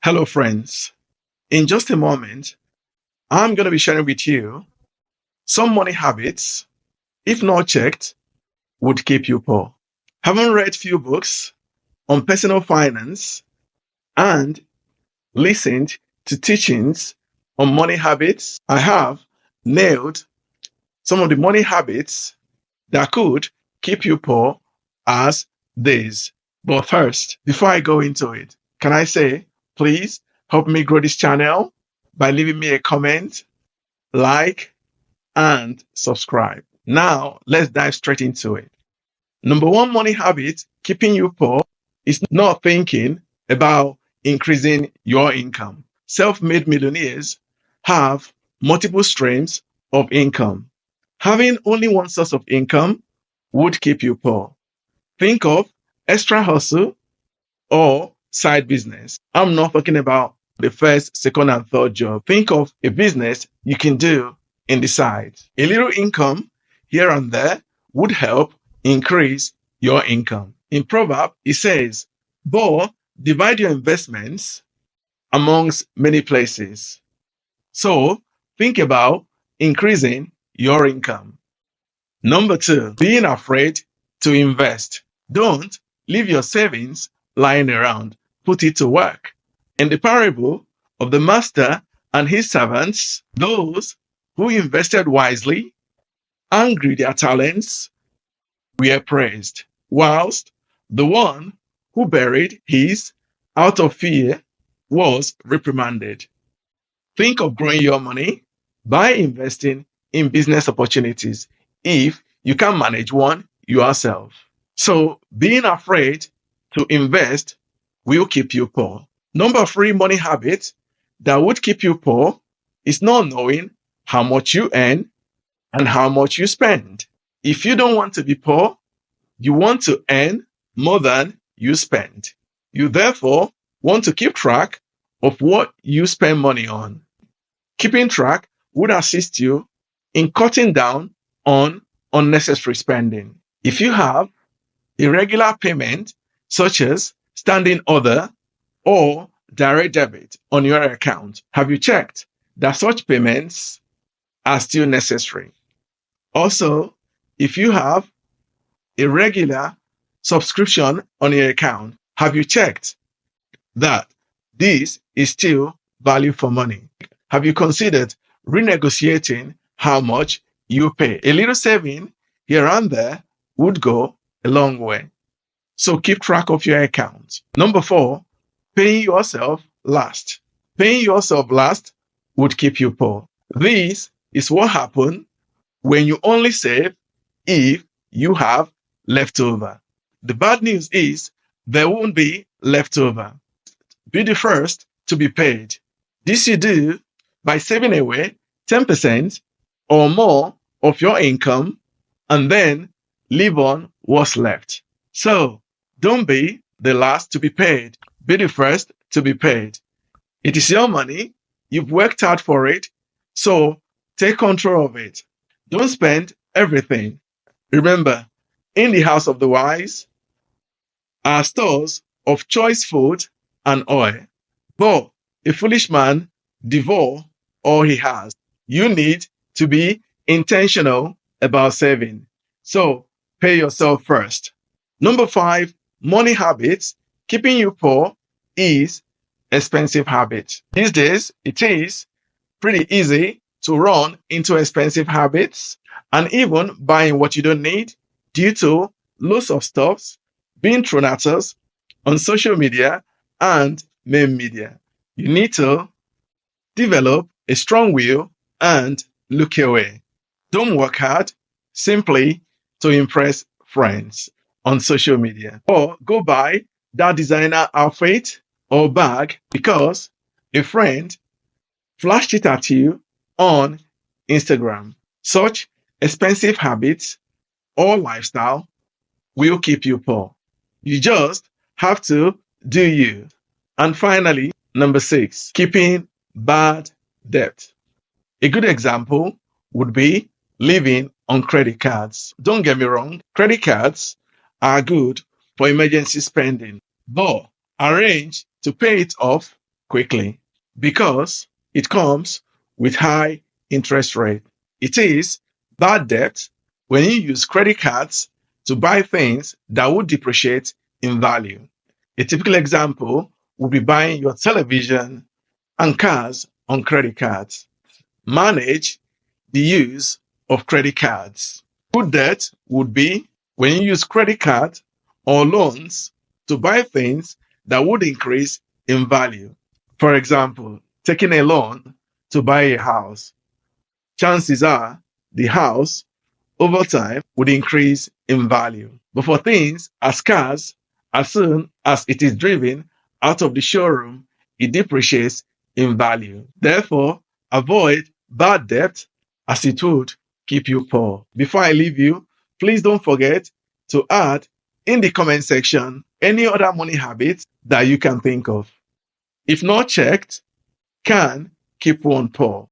Hello, friends. In just a moment, I'm going to be sharing with you some money habits, if not checked, would keep you poor. Having read few books on personal finance and listened to teachings on money habits, I have nailed some of the money habits that could keep you poor as these. But first, before I go into it, can I say, please help me grow this channel by leaving me a comment, like, and subscribe. Now, let's dive straight into it. Number one money habit keeping you poor is not thinking about increasing your income. Self-made millionaires have multiple streams of income. Having only one source of income would keep you poor. Think of extra hustle or side business. I'm not talking about the first, second, and third job. Think of a business you can do in the side. A little income here and there would help increase your income. In Proverb, it says, "But divide your investments amongst many places." So think about increasing your income. Number two, being afraid to invest. Don't leave your savings lying around. Put it to work. In the parable of the master and his servants, those who invested wisely and grew their talents were praised, whilst the one who buried his out of fear was reprimanded. Think of growing your money by investing in business opportunities if you can manage one yourself. So being afraid to invest will keep you poor. Number three money habit that would keep you poor is not knowing how much you earn and how much you spend. If you don't want to be poor, you want to earn more than you spend. You therefore want to keep track of what you spend money on. Keeping track would assist you in cutting down on unnecessary spending. If you have irregular payment, such as standing order or direct debit on your account, have you checked that such payments are still necessary? Also, if you have irregular subscription on your account, have you checked that this is still value for money? Have you considered renegotiating how much you pay? A little saving here and there would go a long way. So keep track of your account. Number four, paying yourself last. Paying yourself last would keep you poor. This is what happens when you only save if you have leftover. The bad news is there won't be leftover. Be the first to be paid. This you do by saving away 10% or more of your income and then live on what's left. So don't be the last to be paid. Be the first to be paid. It is your money. You've worked hard for it. So take control of it. Don't spend everything. Remember, in the house of the wise are stores of choice food and oil. But a foolish man devour all he has. You need to be intentional about saving. So pay yourself first. Number five, money habits keeping you poor is expensive habits. These days, it is pretty easy to run into expensive habits and even buying what you don't need due to lots of stuffs being thrown at us on social media and main media. You need to develop a strong will and look away. Don't work hard simply to impress friends on social media or go buy that designer outfit or bag because a friend flashed it at you on Instagram. Such expensive habits or lifestyle will keep you poor. You just have to do you. And finally, number six, keeping bad debt. A good example would be living on credit cards. Don't get me wrong, credit cards are good for emergency spending, but arrange to pay it off quickly because it comes with high interest rate. It is bad debt when you use credit cards to buy things that would depreciate in value. A typical example would be buying your television and cars on credit cards. Manage the use of credit cards. Good debt would be when you use credit card or loans to buy things that would increase in value. For example, taking a loan to buy a house. Chances are the house over time would increase in value. But for things as cars, as soon as it is driven out of the showroom, it depreciates in value. Therefore, avoid bad debt as it would keep you poor. Before I leave you, please don't forget to add in the comment section any other money habits that you can think of. If not checked, can keep one poor.